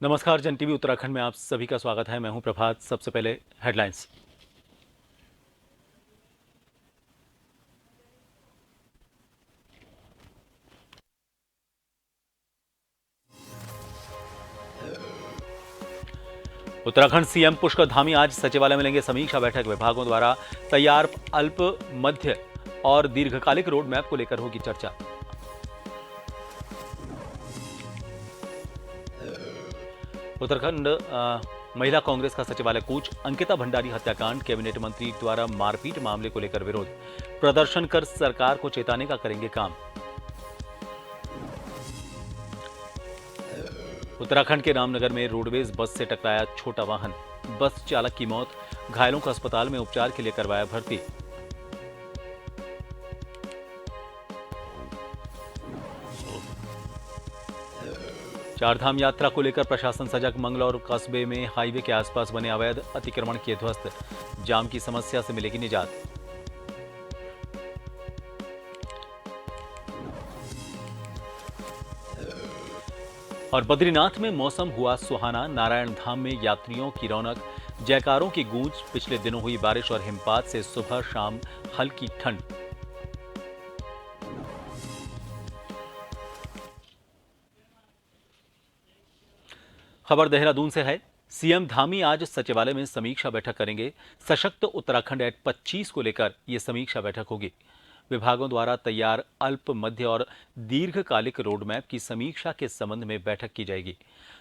नमस्कार। जन टीवी उत्तराखंड में आप सभी का स्वागत है। मैं हूं प्रभात। सबसे पहले हेडलाइंस। उत्तराखंड सीएम पुष्कर धामी आज सचिवालय में लेंगे समीक्षा बैठक। विभागों द्वारा तैयार अल्प, मध्य और दीर्घकालिक रोड मैप को लेकर होगी चर्चा। उत्तराखंड महिला कांग्रेस का सचिवालय कूच। अंकिता भंडारी हत्याकांड, कैबिनेट मंत्री द्वारा मारपीट मामले को लेकर विरोध। प्रदर्शन कर सरकार को चेताने का करेंगे काम। उत्तराखंड के रामनगर में रोडवेज बस से टकराया छोटा वाहन। बस चालक की मौत, घायलों को अस्पताल में उपचार के लिए करवाया भर्ती। चारधाम यात्रा को लेकर प्रशासन सजग। मंगलौर कस्बे में हाईवे के आसपास बने अवैध अतिक्रमण किए ध्वस्त। जाम की समस्या से मिलेगी निजात। और बद्रीनाथ में मौसम हुआ सुहाना। नारायण धाम में यात्रियों की रौनक, जयकारों की गूंज। पिछले दिनों हुई बारिश और हिमपात से सुबह शाम हल्की ठंड। खबर देहरादून से है। सीएम धामी आज सचिवालय में समीक्षा बैठक करेंगे। सशक्त उत्तराखंड एक्ट 25 को लेकर यह समीक्षा बैठक होगी। विभागों द्वारा तैयार अल्प, मध्य और दीर्घकालिक रोडमैप की समीक्षा के संबंध में बैठक की जाएगी।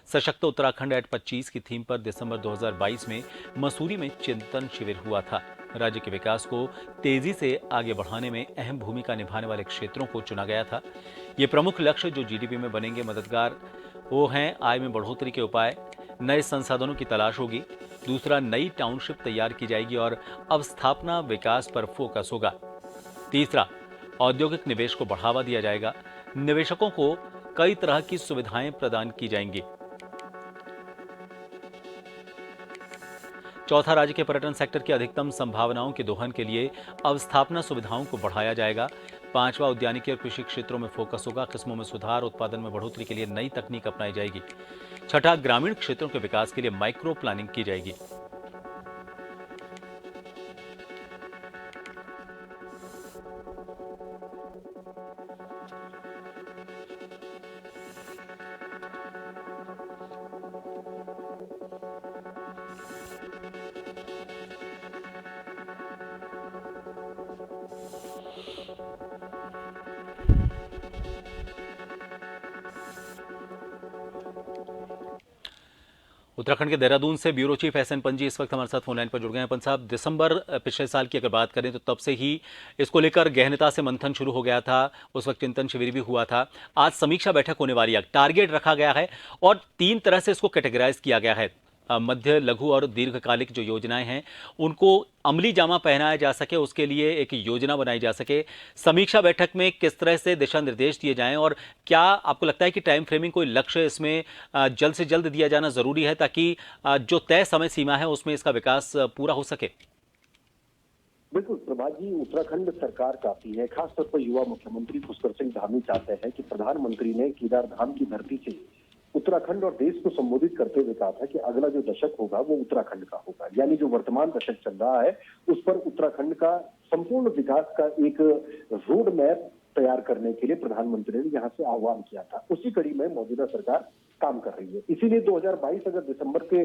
सशक्त उत्तराखंड एक्ट 25 की थीम पर दिसंबर 2022 में मसूरी में चिंतन शिविर हुआ था। राज्य के विकास को तेजी से आगे बढ़ाने में अहम भूमिका निभाने वाले क्षेत्रों को चुना गया था। ये प्रमुख लक्ष्य जो जीडीपी में बनेंगे मददगार वो हैं। आय में बढ़ोतरी के उपाय, नए संसाधनों की तलाश होगी। दूसरा, नई टाउनशिप तैयार की जाएगी और अवस्थापना विकास पर फोकस होगा। तीसरा, औद्योगिक निवेश को बढ़ावा दिया जाएगा। निवेशकों को कई तरह की सुविधाएं प्रदान की जाएंगी। चौथा, राज्य के पर्यटन सेक्टर की अधिकतम संभावनाओं के दोहन के लिए अवस्थापना सुविधाओं को बढ़ाया जाएगा। पांचवा, उद्यानिकी और कृषि क्षेत्रों में फोकस होगा। किस्मों में सुधार, उत्पादन में बढ़ोतरी के लिए नई तकनीक अपनाई जाएगी। छठा, ग्रामीण क्षेत्रों के विकास के लिए माइक्रो प्लानिंग की जाएगी। उत्तराखंड के देहरादून से ब्यूरो चीफ एसएन पंजी इस वक्त हमारे साथ फोनलाइन पर जुड़ गए हैं। पंत साहब, दिसंबर पिछले साल की अगर बात करें तो तब से ही इसको लेकर गहनता से मंथन शुरू हो गया था। उस वक्त चिंतन शिविर भी हुआ था। आज समीक्षा बैठक होने वाली है। टारगेट रखा गया है और तीन तरह से इसको कैटेगराइज किया गया है। मध्य, लघु और दीर्घकालिक जो योजनाएं हैं उनको अमली जामा पहनाया जा सके, उसके लिए एक योजना बनाई जा सके। समीक्षा बैठक में किस तरह से दिशा निर्देश दिए जाएं और क्या आपको लगता है कि टाइम फ्रेमिंग, कोई लक्ष्य इसमें जल्द से जल्द दिया जाना जरूरी है ताकि जो तय समय सीमा है उसमें इसका विकास पूरा हो सके? बिल्कुल प्रभात जी, उत्तराखंड सरकार चाहती है, खासतौर पर युवा मुख्यमंत्री पुष्कर सिंह धामी चाहते हैं कि प्रधानमंत्री ने केदार धाम की धरती से उत्तराखंड और देश को संबोधित करते हुए कहा था कि अगला जो दशक होगा वो उत्तराखंड का होगा। यानी जो वर्तमान दशक चल रहा है उस पर उत्तराखंड का संपूर्ण विकास का एक रोड मैप तैयार करने के लिए प्रधानमंत्री ने यहाँ से आह्वान किया था। उसी कड़ी में मौजूदा सरकार काम कर रही है। इसीलिए 2022 अगर दिसंबर के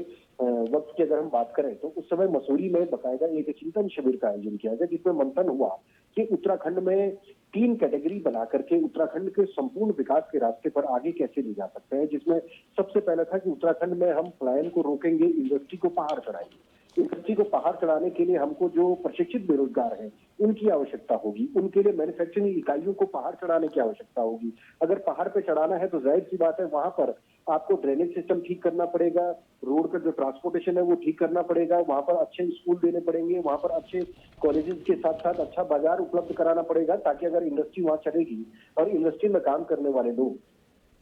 वक्त की अगर हम बात करें तो उस समय मसूरी में बकायदा एक चिंतन शिविर का आयोजन किया गया, जिसमें मंथन हुआ कि उत्तराखंड में 3 कैटेगरी बना करके उत्तराखंड के संपूर्ण विकास के रास्ते पर आगे कैसे ले जा सकते हैं। जिसमें सबसे पहला था कि उत्तराखंड में हम पलायन को रोकेंगे, इंडस्ट्री को पहाड़ चढ़ाएंगे। इंडस्ट्री को पहाड़ चढ़ाने के लिए हमको जो प्रशिक्षित बेरोजगार हैं उनकी आवश्यकता होगी। उनके लिए मैन्युफैक्चरिंग इकाइयों को पहाड़ चढ़ाने की आवश्यकता होगी। अगर पहाड़ पे चढ़ाना है तो जाहिर सी बात है वहां पर आपको ड्रेनेज सिस्टम ठीक करना पड़ेगा, रोड का जो ट्रांसपोर्टेशन है वो ठीक करना पड़ेगा, वहां पर अच्छे स्कूल देने पड़ेंगे, वहां पर अच्छे कॉलेजेस के साथ साथ अच्छा बाजार उपलब्ध कराना पड़ेगा, ताकि अगर इंडस्ट्री वहां चलेगी और इंडस्ट्री में काम करने वाले लोग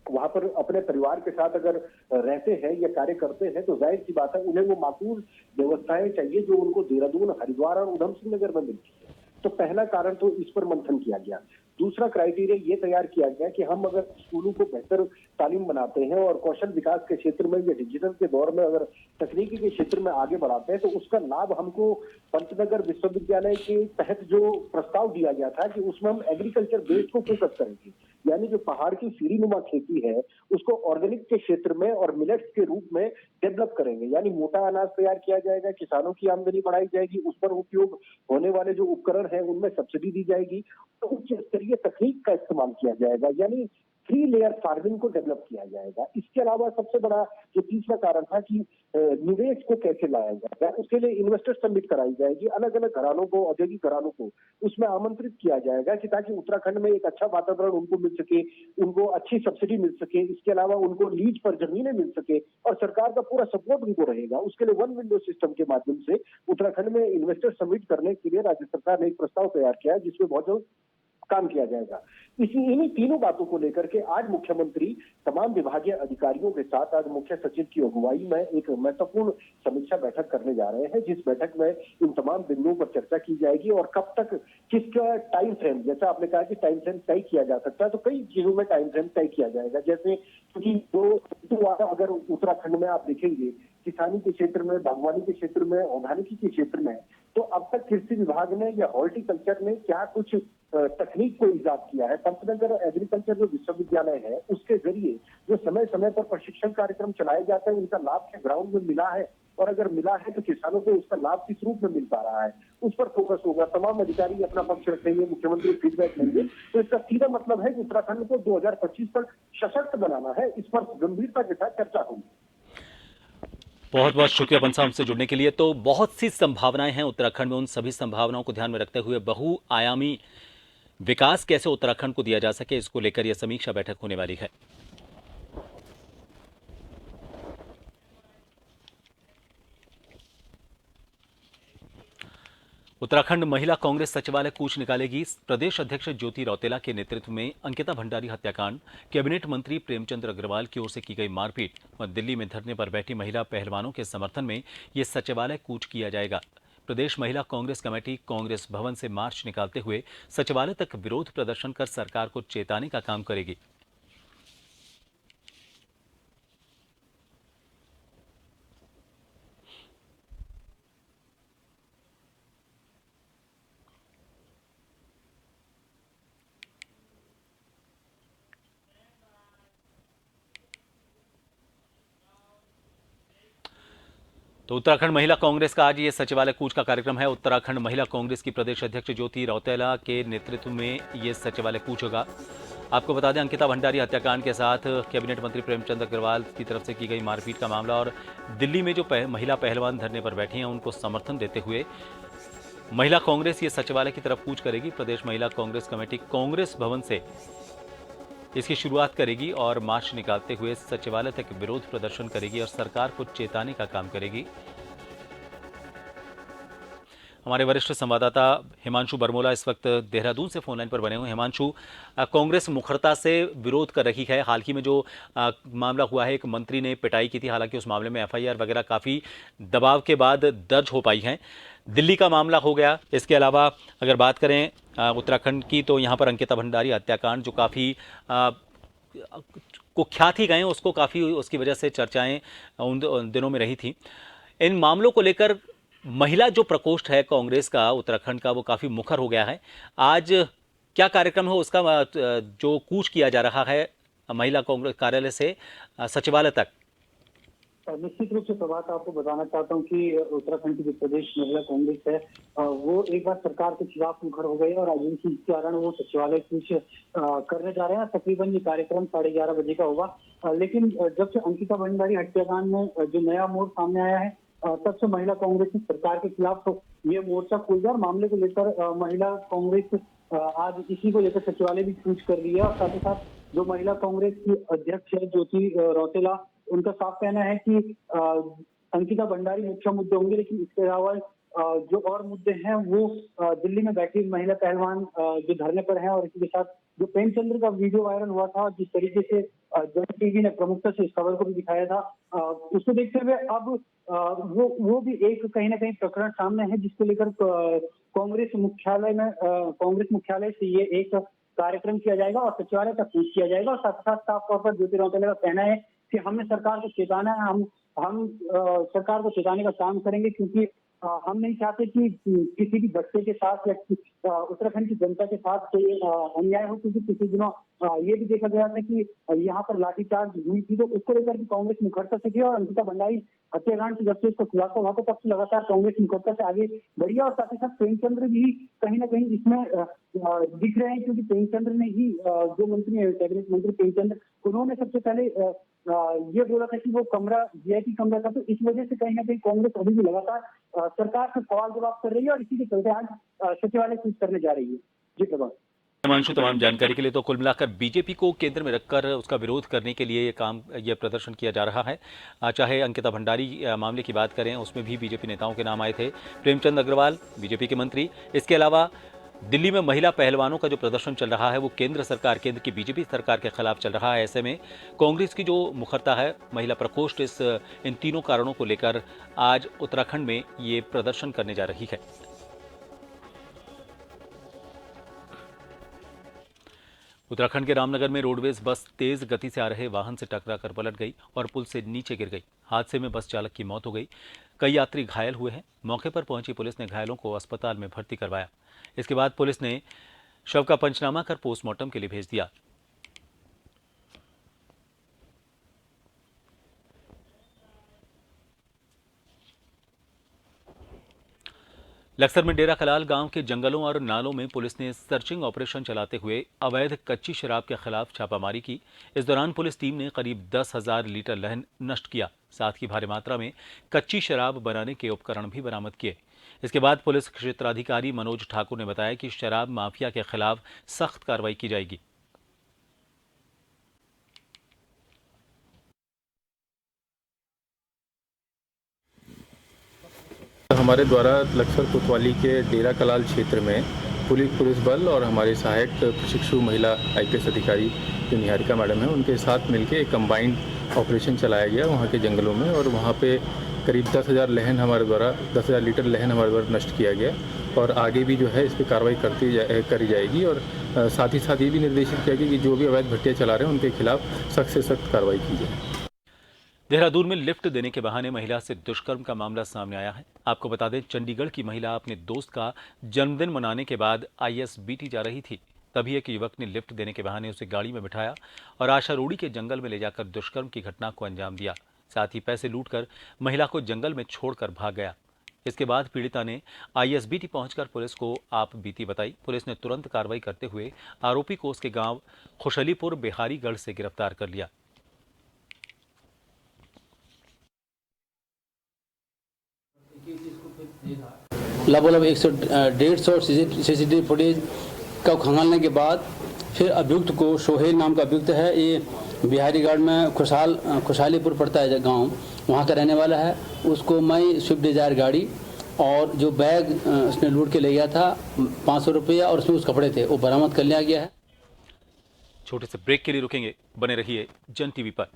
वहां पर अपने परिवार के साथ अगर रहते हैं या कार्य करते हैं तो जाहिर सी बात है उन्हें वो माकूल व्यवस्थाएं चाहिए जो उनको देहरादून, हरिद्वार और उधम सिंह नगर में मिलती है। तो पहला कारण तो इस पर मंथन किया गया। दूसरा क्राइटेरिया ये तैयार किया गया कि हम अगर स्कूलों को बेहतर तालीम बनाते हैं और कौशल विकास के क्षेत्र में या डिजिटल के दौर में अगर तकनीकी के क्षेत्र में आगे बढ़ाते हैं तो उसका लाभ हमको पंतनगर विश्वविद्यालय के तहत जो प्रस्ताव दिया गया था कि उसमें हम एग्रीकल्चर बेस्ड को फोकस करेंगे, यानी जो पहाड़ की सीढ़ीनुमा खेती है उसको ऑर्गेनिक के क्षेत्र में और मिलेट्स के रूप में डेवलप करेंगे, यानी मोटा अनाज तैयार किया जाएगा, किसानों की आमदनी बढ़ाई जाएगी, उस पर उपयोग होने वाले जो उपकरण है उनमें सब्सिडी दी जाएगी, तो उच्च स्तरीय तकनीक का इस्तेमाल किया जाएगा, यानी 3 लेयर फार्मिंग को डेवलप किया जाएगा। इसके अलावा सबसे बड़ा जो तीसरा कारण था कि निवेश को कैसे लाया जाएगा, उसके लिए इन्वेस्टर समिट कराई जाएगी, अलग अलग घरानों को, औद्योगिक घरानों को उसमें आमंत्रित किया जाएगा कि ताकि उत्तराखंड में एक अच्छा वातावरण उनको मिल सके, उनको अच्छी सब्सिडी मिल सके, इसके अलावा उनको लीज पर जमीनें मिल सके और सरकार का पूरा सपोर्ट उनको रहेगा। उसके लिए वन विंडो सिस्टम के माध्यम से उत्तराखंड में इन्वेस्टर समिट करने के लिए राज्य सरकार ने एक प्रस्ताव तैयार किया है जिसमें बहुत जल्द काम किया जाएगा। इन्हीं तीनों बातों को लेकर के आज मुख्यमंत्री तमाम विभागीय अधिकारियों के साथ आज मुख्य सचिव की अगुवाई में एक महत्वपूर्ण समीक्षा बैठक करने जा रहे हैं, जिस बैठक में इन तमाम बिंदुओं पर चर्चा की जाएगी और कब तक किसका टाइम फ्रेम, जैसा आपने कहा कि टाइम फ्रेम तय किया जा सकता है, तो कई चीजों में टाइम फ्रेम तय किया जाएगा। जैसे क्योंकि जो अगर उत्तराखंड में आप देखेंगे किसानी के क्षेत्र में, बागवानी के क्षेत्र में, औद्यानिकी के क्षेत्र में, तो अब तक कृषि विभाग ने या हॉर्टिकल्चर ने क्या कुछ तकनीक को ईजाद किया है। पंतनगर एग्रीकल्चर जो विश्वविद्यालय है उसके जरिए जो समय समय पर प्रशिक्षण कार्यक्रम चलाए जाते हैं उनका लाभ के ग्राउंड में मिला है, और अगर मिला है तो किसानों को उसका लाभ किस रूप में मिल पा रहा है, उस पर फोकस होगा। तमाम अधिकारी अपना पक्ष रखेंगे, मुख्यमंत्री फीडबैक लेंगे, तो इसका सीधा मतलब है कि उत्तराखंड को 2025 तक सशक्त बनाना है। इस पर गंभीरता के साथ चर्चा होगी। बहुत बहुत शुक्रिया बंसा हमसे जुड़ने के लिए। तो बहुत सी संभावनाएं हैं उत्तराखंड में, उन सभी संभावनाओं को ध्यान में रखते हुए बहुआयामी विकास कैसे उत्तराखंड को दिया जा सके, इसको लेकर यह समीक्षा बैठक होने वाली है। उत्तराखंड महिला कांग्रेस सचिवालय कूच निकालेगी। प्रदेश अध्यक्ष ज्योति रौतेला के नेतृत्व में अंकिता भंडारी हत्याकांड, कैबिनेट मंत्री प्रेमचंद अग्रवाल की ओर से की गई मारपीट और दिल्ली में धरने पर बैठी महिला पहलवानों के समर्थन में यह सचिवालय कूच किया जाएगा। प्रदेश महिला कांग्रेस कमेटी कांग्रेस भवन से मार्च निकालते हुए सचिवालय तक विरोध प्रदर्शन कर सरकार को चेताने का काम करेगी। तो उत्तराखंड महिला कांग्रेस का आज ये सचिवालय कूच का कार्यक्रम है। उत्तराखंड महिला कांग्रेस की प्रदेश अध्यक्ष ज्योति रौतेला के नेतृत्व में ये सचिवालय कूच होगा। आपको बता दें, अंकिता भंडारी हत्याकांड के साथ कैबिनेट मंत्री प्रेमचंद अग्रवाल की तरफ से की गई मारपीट का मामला और दिल्ली में जो महिला पहलवान धरने पर बैठी हैं उनको समर्थन देते हुए महिला कांग्रेस ये सचिवालय की तरफ कूच करेगी। प्रदेश महिला कांग्रेस कमेटी कांग्रेस भवन से इसकी शुरुआत करेगी और मार्च निकालते हुए सचिवालय तक विरोध प्रदर्शन करेगी और सरकार को चेताने का काम करेगी। हमारे वरिष्ठ संवाददाता हिमांशु बरमोला इस वक्त देहरादून से फोनलाइन पर बने हुए। हिमांशु, कांग्रेस मुखरता से विरोध कर रही है। हाल ही में जो मामला हुआ है, एक मंत्री ने पिटाई की थी, हालांकि उस मामले में एफआईआर वगैरह काफ़ी दबाव के बाद दर्ज हो पाई हैं। दिल्ली का मामला हो गया। इसके अलावा अगर बात करें उत्तराखंड की, तो यहाँ पर अंकिता भंडारी हत्याकांड जो काफ़ी कुख्यात ही गए, उसको काफ़ी उसकी वजह से चर्चाएं उन दिनों में रही थी। इन मामलों को लेकर महिला जो प्रकोष्ठ है कांग्रेस का उत्तराखंड का, वो काफ़ी मुखर हो गया है। आज क्या कार्यक्रम है उसका, जो कूच किया जा रहा है महिला कांग्रेस कार्यालय से सचिवालय तक? निश्चित रूप से प्रभात, आपको बताना चाहता हूं कि उत्तराखंड की जो प्रदेश महिला कांग्रेस है वो एक बार सरकार के खिलाफ मुखर हो गई और आज इसी कारण वो सचिवालय कुछ करने जा रहे हैं। तकरीबन ये कार्यक्रम 11:30 बजे का होगा। लेकिन जब से अंकिता भंडारी हत्याकांड में जो नया मोड़ सामने आया है, तब से महिला कांग्रेस की सरकार के खिलाफ ये मोर्चा खुल गया और मामले को लेकर महिला कांग्रेस आज इसी को लेकर सचिवालय भी कूच कर रही है। और साथ ही साथ जो महिला कांग्रेस की अध्यक्ष है ज्योति रौतेला, उनका साफ कहना है कि अंकिता भंडारी मुख्य मुद्दे होंगे, लेकिन इसके अलावा जो और मुद्दे हैं वो दिल्ली में बैठी महिला पहलवान जो धरने पर हैं, और इसी के साथ जो प्रेमचंद्र का वीडियो वायरल हुआ था, जिस तरीके से जन टीवी ने प्रमुखता से इस खबर को भी दिखाया था, उसको देखते हुए अब वो भी एक कहीं ना कहीं प्रकरण सामने है, जिसको लेकर कांग्रेस मुख्यालय से ये एक कार्यक्रम किया जाएगा और सचिवालय तक पूछ किया जाएगा। और साथ साथ साफ तौर पर ज्योति रौतेला का कहना है कि हमने सरकार को चेताना है, हम सरकार को चेताने का काम करेंगे, क्योंकि हम नहीं चाहते कि किसी भी बच्चे के साथ या उत्तराखंड की जनता के साथ कोई अन्याय हो, क्योंकि पिछले दिनों ये भी देखा गया था कि यहाँ पर लाठीचार्ज हुई थी, तो उसको लेकर भी कांग्रेस मुखरता से किया। और अंकिता भंडारी हत्याकांड की जब से इसका खुलासा हुआ, तो तब से लगातार कांग्रेस मुखरता से आगे बढ़ी है। और साथ ही साथ प्रेमचंद्र भी कहीं ना कहीं इसमें दिख रहे हैं, क्योंकि प्रेमचंद्र ने ही जो मंत्री है, कैबिनेट मंत्री प्रेमचंद्र, उन्होंने सबसे पहले ये बोला था कि वो कमरा वीआईपी कमरा था। तो इस वजह से कहीं ना कहीं कांग्रेस अभी भी लगातार सरकार से सवाल जवाब कर रही है, और इसी के चलते आज सचिवालय कूच करने जा रही है। जी प्रभात। हिमांशु, तमाम जानकारी के लिए। तो कुल मिलाकर बीजेपी को केंद्र में रखकर उसका विरोध करने के लिए ये प्रदर्शन किया जा रहा है। चाहे अंकिता भंडारी मामले की बात करें, उसमें भी बीजेपी नेताओं के नाम आए थे, प्रेमचंद अग्रवाल बीजेपी के मंत्री। इसके अलावा दिल्ली में महिला पहलवानों का जो प्रदर्शन चल रहा है वो केंद्र की बीजेपी सरकार के खिलाफ चल रहा है। ऐसे में कांग्रेस की जो मुखरता है, महिला प्रकोष्ठ इन तीनों कारणों को लेकर आज उत्तराखंड में ये प्रदर्शन करने जा रही है। उत्तराखंड के रामनगर में रोडवेज बस तेज गति से आ रहे वाहन से टकराकर पलट गई और पुल से नीचे गिर गई। हादसे में बस चालक की मौत हो गई, कई यात्री घायल हुए हैं। मौके पर पहुंची पुलिस ने घायलों को अस्पताल में भर्ती करवाया। इसके बाद पुलिस ने शव का पंचनामा कर पोस्टमार्टम के लिए भेज दिया। लक्सर में डेरा कलाल गांव के जंगलों और नालों में पुलिस ने सर्चिंग ऑपरेशन चलाते हुए अवैध कच्ची शराब के खिलाफ छापामारी की। इस दौरान पुलिस टीम ने करीब 10,000 लीटर लहन नष्ट किया, साथ ही भारी मात्रा में कच्ची शराब बनाने के उपकरण भी बरामद किए। इसके बाद पुलिस क्षेत्राधिकारी मनोज ठाकुर ने बताया कि शराब माफिया के खिलाफ सख्त कार्रवाई की जाएगी। हमारे द्वारा लक्सर कोतवाली के डेरा कलाल क्षेत्र में पुलिस बल और हमारे सहायक प्रशिक्षु महिला आईपीएस अधिकारी जो निहारिका मैडम है, उनके साथ मिलकर एक कंबाइंड ऑपरेशन चलाया गया वहाँ के जंगलों में, और वहाँ पे करीब 10,000 लीटर लहन हमारे द्वारा नष्ट किया गया। और आगे भी जो है इस पर कार्रवाई करी जाएगी। और साथ ही साथ ये भी निर्देशित किया गया कि जो भी अवैध भट्टियाँ चला रहे हैं उनके खिलाफ सख्त से सख्त कार्रवाई की जाए। देहरादून में लिफ्ट देने के बहाने महिला से दुष्कर्म का मामला सामने आया है। आपको बता दें, चंडीगढ़ की महिला अपने दोस्त का जन्मदिन मनाने के बाद आईएसबीटी जा रही थी। तभी एक युवक ने लिफ्ट देने के बहाने उसे गाड़ी में बिठाया और आशारोड़ी के जंगल में ले जाकर दुष्कर्म की घटना को अंजाम दिया। साथ ही पैसे लूटकर महिला को जंगल में छोड़कर भाग गया। इसके बाद पीड़िता ने आईएसबीटी पहुंचकर पुलिस को आप बीती बताई। पुलिस ने तुरंत कार्रवाई करते हुए आरोपी को उसके गांव खुशलीपुर बिहारीगढ़ से गिरफ्तार कर लिया। लगभग 150 सीसीटीवी फुटेज का खंगालने के बाद फिर अभियुक्त को, सोहेल नाम का अभियुक्त है, ये बिहारीगढ़ में खुशहालीपुर पड़ता है गांव, वहाँ का रहने वाला है। उसको मैं स्विफ्ट डिजायर गाड़ी और जो बैग उसने लूट के ले गया था 500 रुपया और उसमें उस कपड़े थे, वो बरामद कर लिया गया है। छोटे से ब्रेक के लिए रुकेंगे, बने रहिए जन टीवी पर।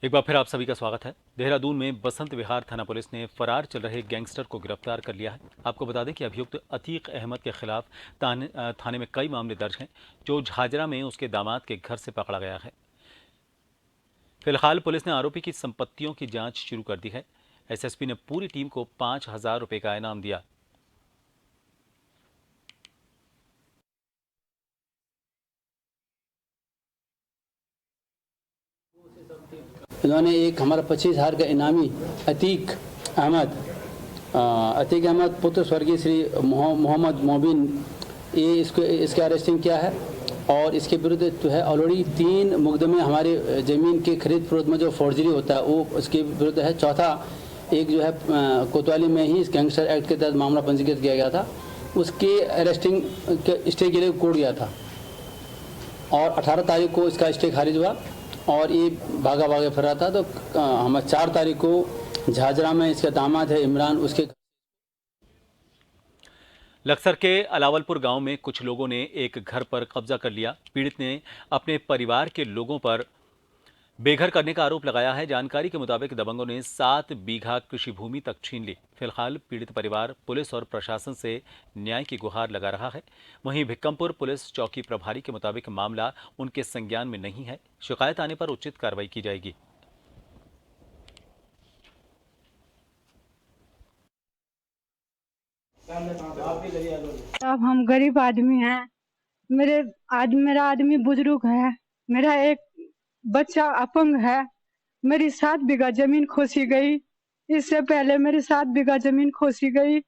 एक बार फिर आप सभी का स्वागत है। देहरादून में बसंत विहार थाना पुलिस ने फरार चल रहे गैंगस्टर को गिरफ्तार कर लिया है। आपको बता दें कि अभियुक्त अतीक अहमद के खिलाफ थाने में कई मामले दर्ज हैं, जो झाझरा में उसके दामाद के घर से पकड़ा गया है। फिलहाल पुलिस ने आरोपी की संपत्तियों की जांच शुरू कर दी है। एसएसपी ने पूरी टीम को 5,000 रुपए का इनाम दिया। इन्होंने एक हमारा 25,000 का इनामी अतीक अहमद पुत्र स्वर्गीय श्री मोहम्मद मोबिन, ये इसके अरेस्टिंग किया है और इसके विरुद्ध जो है ऑलरेडी 3 मुकदमे हमारे ज़मीन के खरीद फरोख्त में जो फोर्जरी होता है वो उसके विरुद्ध है। चौथा एक जो है कोतवाली में ही इस गैंगस्टर एक्ट के तहत मामला पंजीकृत किया गया था, उसके अरेस्टिंग के स्टे के लिए कोर्ट गया था और 18 तारीख को इसका स्टे खारिज हुआ और ये भागा फिर रहा था। तो हम 4 तारीख को झाझरा में इसका दामाद है इमरान, उसके लक्सर के अलावलपुर गांव में कुछ लोगों ने एक घर पर कब्जा कर लिया। पीड़ित ने अपने परिवार के लोगों पर बेघर करने का आरोप लगाया है। जानकारी के मुताबिक दबंगों ने 7 बीघा कृषि भूमि तक छीन ली। फिलहाल पीड़ित परिवार पुलिस और प्रशासन से न्याय की गुहार लगा रहा है। वहीं भिक्कमपुर पुलिस चौकी प्रभारी के मुताबिक मामला उनके संज्ञान में नहीं है। शिकायत आने पर उचित कार्रवाई की जाएगी। अब हम गरीब आदमी हैं, मेरा आदमी बुजुर्ग है, मेरा एक बच्चा अपंग है, मेरी 7 बीघा जमीन खोसी गई। इससे पहले मेरी 7 बीघा जमीन खोसी गई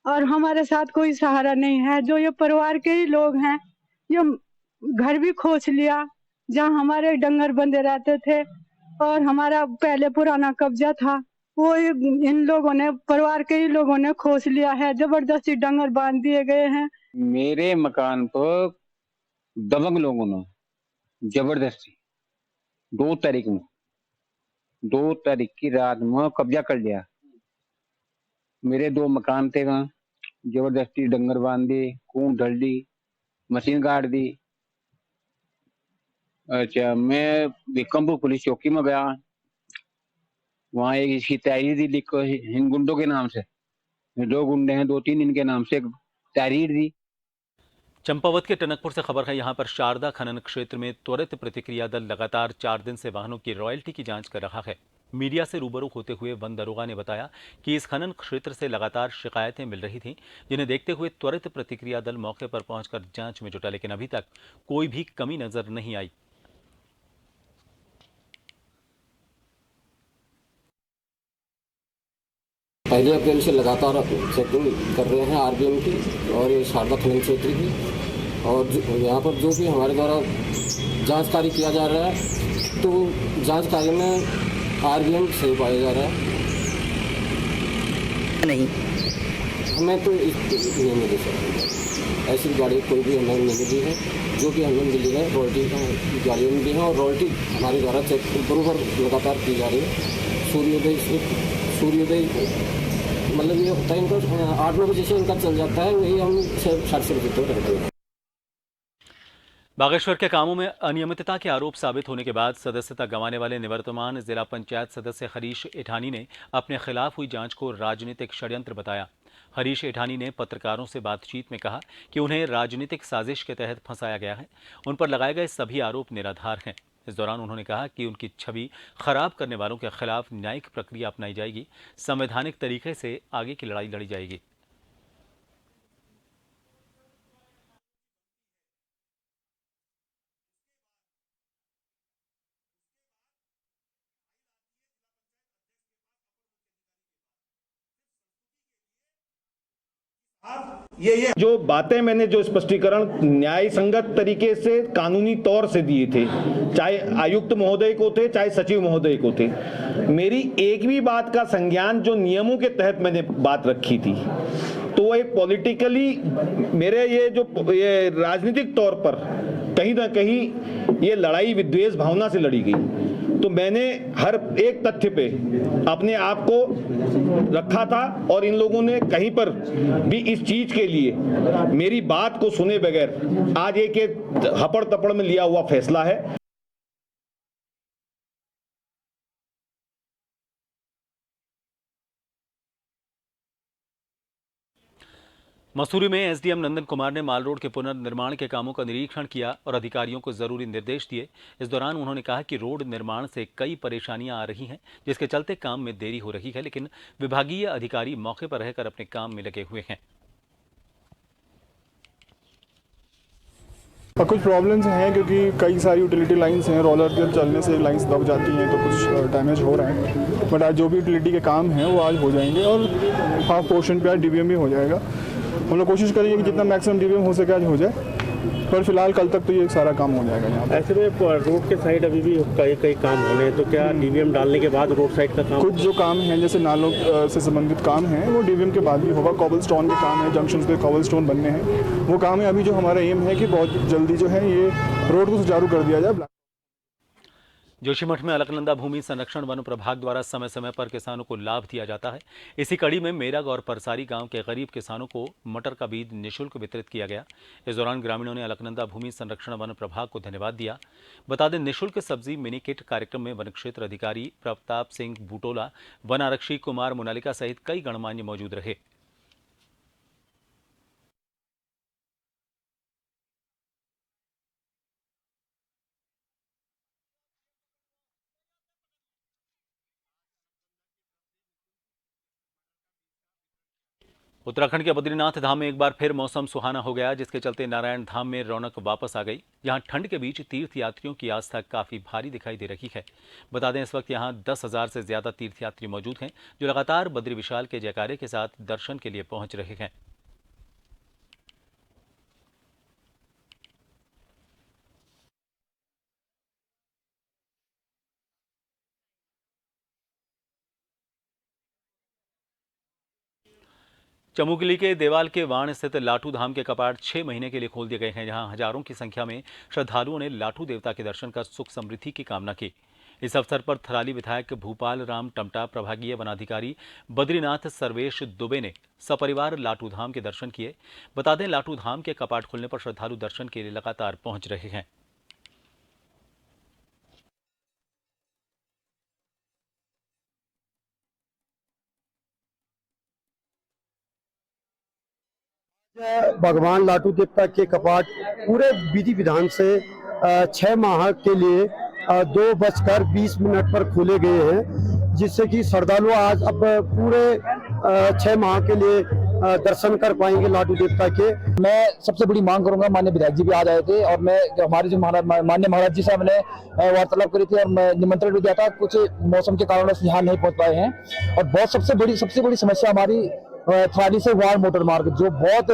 और हमारे साथ कोई सहारा नहीं है। जो ये परिवार के ही लोग हैं, ये घर भी खोस लिया जहाँ हमारे डंगर बंदे रहते थे और हमारा पहले पुराना कब्जा था, वो इन लोगों ने, परिवार के ही लोगों ने खोस लिया है। जबरदस्ती डंगर बांध दिए गए हैं। मेरे मकान पर दबंग लोगों ने जबरदस्ती 2 तारीख की रात में कब्जा कर लिया। मेरे 2 मकान थे, वहां जबरदस्ती डंगर बांध दी, कूट ढल दी, मशीन गाड़ दी। अच्छा, मैं भिक्कमपुर पुलिस चौकी में गया, वहाँ एक इसकी तहरीर दी लिख इन गुंडों के नाम से, 2 गुंडे हैं, 2-3 इनके नाम से तहरीर दी। चंपावत के टनकपुर से खबर है। यहां पर शारदा खनन क्षेत्र में त्वरित प्रतिक्रिया दल लगातार 4 दिन से वाहनों की रॉयल्टी की जांच कर रहा है। मीडिया से रूबरू होते हुए वन दरोगा ने बताया कि इस खनन क्षेत्र से लगातार शिकायतें मिल रही थीं, जिन्हें देखते हुए त्वरित प्रतिक्रिया दल मौके पर पहुंचकर जांच में जुटा, लेकिन अभी तक कोई भी कमी नजर नहीं आई। पहले अप्रैल से लगातार चेकिंग कर रहे हैं आरबीएम की और ये शारदा खनन क्षेत्र की, और यहाँ पर जो भी हमारे द्वारा जांच कार्य किया जा रहा है तो जांच कार्य में आरबीएम सही पाया जा रहा है। नहीं, हमें तो नहीं मिली सर, ऐसी गाड़ी कोई भी हमें नहीं मिली है। जो भी हमें मिली है रॉयल्टी गाड़ियाँ मिली हैं और रॉयल्टी हमारे द्वारा चेक बराबर लगातार की जा रही है। सूर्योदय मतलब ये होता है इनका 8-9 बजे से इनका चल जाता है, वही हम 6:30 बजे तक रहते हैं। बागेश्वर के कामों में अनियमितता के आरोप साबित होने के बाद सदस्यता गंवाने वाले निवर्तमान जिला पंचायत सदस्य हरीश एठानी ने अपने खिलाफ हुई जांच को राजनीतिक षड्यंत्र बताया। हरीश एठानी ने पत्रकारों से बातचीत में कहा कि उन्हें राजनीतिक साजिश के तहत फंसाया गया है। उन पर लगाए गए सभी आरोप निराधार हैं। इस दौरान उन्होंने कहा कि उनकी छवि खराब करने वालों के खिलाफ न्यायिक प्रक्रिया अपनाई जाएगी, संवैधानिक तरीके से आगे की लड़ाई लड़ी जाएगी। ये जो बातें मैंने जो स्पष्टीकरण न्याय संगत तरीके से कानूनी तौर से दिए थे, चाहे आयुक्त महोदय को थे चाहे सचिव महोदय को थे, मेरी एक भी बात का संज्ञान जो नियमों के तहत मैंने बात रखी थी, तो वो एक पॉलिटिकली मेरे ये राजनीतिक तौर पर कहीं ना कहीं ये लड़ाई विद्वेष भावना से लड़ी गई। तो मैंने हर एक तथ्य पे अपने आप को रखा था और इन लोगों ने कहीं पर भी इस चीज के लिए मेरी बात को सुने बगैर आज एक हपड़ तपड़ में लिया हुआ फैसला है। मसूरी में एसडीएम नंदन कुमार ने माल रोड के पुनर्निर्माण के कामों का निरीक्षण किया और अधिकारियों को जरूरी निर्देश दिए। इस दौरान उन्होंने कहा कि रोड निर्माण से कई परेशानियां आ रही हैं, जिसके चलते काम में देरी हो रही है, लेकिन विभागीय अधिकारी मौके पर रहकर अपने काम में लगे हुए हैं। कुछ प्रॉब्लम्स हैं क्योंकि कई सारी यूटिलिटी लाइंस हैं, रोलर के चलने से लाइंस दब जाती हैं, तो कुछ डैमेज हो रहा है। बट आज जो भी यूटिलिटी के काम हैं वो आज हो जाएंगे और हाफ पोर्शन पे आज डीवीएम भी हो जाएगा। हम लोग कोशिश करेंगे कि जितना मैक्सिमम डीवीएम हो सके आज हो जाए, पर फिलहाल कल तक तो ये सारा काम हो जाएगा यहाँ। ऐसे में रोड के साइड अभी भी कई काम होने हैं, तो क्या डीवीएम डालने के बाद रोड साइड का काम? कुछ जो काम हैं जैसे नालों से संबंधित काम हैं वो डीवीएम के बाद भी होगा। कॉबल स्टोन के काम है, जंक्शन पे कॉबल स्टोन बनने हैं, वो काम है। अभी जो हमारा एम है कि बहुत जल्दी जो है ये रोड को सुचारू कर दिया जाए। जोशीमठ में अलकनंदा भूमि संरक्षण वन प्रभाग द्वारा समय समय पर किसानों को लाभ दिया जाता है। इसी कड़ी में मेरग और परसारी गांव के गरीब किसानों को मटर का बीज निःशुल्क वितरित किया गया। इस दौरान ग्रामीणों ने अलकनंदा भूमि संरक्षण वन प्रभाग को धन्यवाद दिया। बता दें, निःशुल्क सब्जी मिनी किट कार्यक्रम में वन क्षेत्र अधिकारी प्रताप सिंह बूटोला, वन आरक्षी कुमार मोनालिका सहित कई गणमान्य मौजूद रहे। उत्तराखंड के बद्रीनाथ धाम में एक बार फिर मौसम सुहाना हो गया, जिसके चलते नारायण धाम में रौनक वापस आ गई। यहां ठंड के बीच तीर्थयात्रियों की आस्था काफी भारी दिखाई दे रही है। बता दें, इस वक्त यहां 10,000 से ज्यादा तीर्थयात्री मौजूद हैं, जो लगातार बद्री विशाल के जयकारे के साथ दर्शन के लिए पहुंच रहे हैं। चमोली के देवाल के वाण स्थित लाटू धाम के कपाट 6 महीने के लिए खोल दिए गए हैं। यहां हजारों की संख्या में श्रद्धालुओं ने लाटू देवता के दर्शन कर सुख समृद्धि की कामना की। इस अवसर पर थराली विधायक भूपाल राम टमटा, प्रभागीय वनाधिकारी बद्रीनाथ सर्वेश दुबे ने सपरिवार लाटू धाम के दर्शन किए। बता दें, लाटू धाम के कपाट खुलने पर श्रद्धालु दर्शन के लिए लगातार पहुंच रहे हैं। भगवान लाटू देवता के कपाट पूरे विधि विधान से 6 माह के लिए 2:20 पर खोले गए हैं, जिससे कि श्रद्धालु आज अब पूरे 6 माह के लिए दर्शन कर पाएंगे लाटू देवता के। मैं सबसे बड़ी मांग करूंगा, माननीय विधायक जी भी आज आए थे और मैं हमारे जो माननीय महाराज जी से हमने वार्तालाप करी थी और मैं निमंत्रण भी दिया था। कुछ मौसम के कारणों से यहाँ नहीं पहुंच पाए हैं और बहुत सबसे बड़ी समस्या हमारी थराली से वार मोटर मार्ग जो बहुत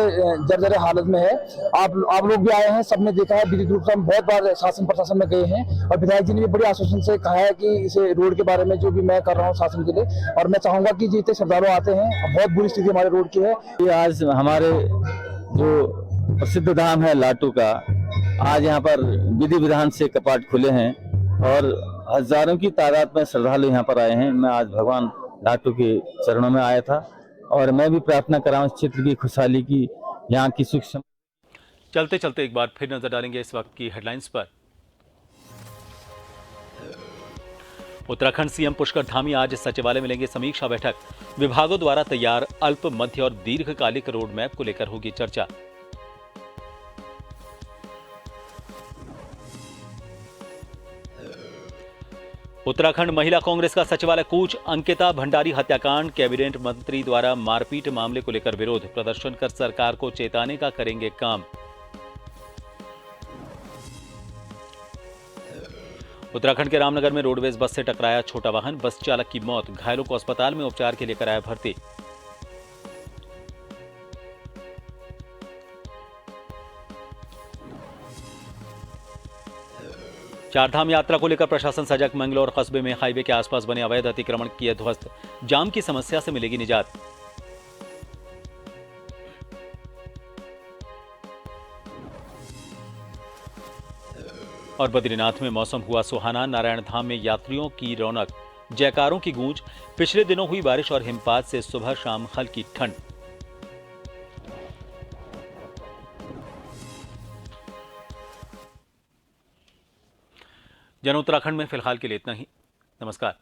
जर्जर हालत में है। आप लोग भी आए हैं, सबने देखा है, विद्युत रूप से हम बहुत बार शासन प्रशासन में गए हैं और विधायक जी ने भी बड़ी आश्वासन से कहा है कि इस रोड के बारे में जो भी मैं कर रहा हूं शासन के लिए, और मैं चाहूंगा कि जितने श्रद्धालु आते हैं, बहुत बुरी स्थिति हमारे रोड की है। ये आज हमारे जो प्रसिद्ध धाम है लाटू का, आज यहाँ पर विधि विधान से कपाट खुले हैं और हजारों की तादाद में श्रद्धालु यहाँ पर आए हैं। मैं आज भगवान लाटू के चरणों में आया था और मैं भी प्रार्थना कर रहा हूँ इस क्षेत्र की खुशहाली की, यहाँ की सुख। चलते चलते एक बार फिर नजर डालेंगे इस वक्त की हेडलाइंस पर। उत्तराखंड सीएम पुष्कर धामी आज सचिवालय में लेंगे समीक्षा बैठक। विभागों द्वारा तैयार अल्प, मध्य और दीर्घकालिक रोड मैप को लेकर होगी चर्चा। उत्तराखंड महिला कांग्रेस का सचिवालय कूच। अंकिता भंडारी हत्याकांड, कैबिनेट मंत्री द्वारा मारपीट मामले को लेकर विरोध। प्रदर्शन कर सरकार को चेताने का करेंगे काम। उत्तराखंड के रामनगर में रोडवेज बस से टकराया छोटा वाहन, बस चालक की मौत, घायलों को अस्पताल में उपचार के लिए कराया भर्ती। चारधाम यात्रा को लेकर प्रशासन सजग। मंगलौर कस्बे में हाईवे के आसपास बने अवैध अतिक्रमण किए ध्वस्त। जाम की समस्या से मिलेगी निजात। और बद्रीनाथ में मौसम हुआ सुहाना। नारायण धाम में यात्रियों की रौनक, जयकारों की गूंज। पिछले दिनों हुई बारिश और हिमपात से सुबह शाम हल्की ठंड। जन उत्तराखंड में फिलहाल के लिए इतना ही। नमस्कार।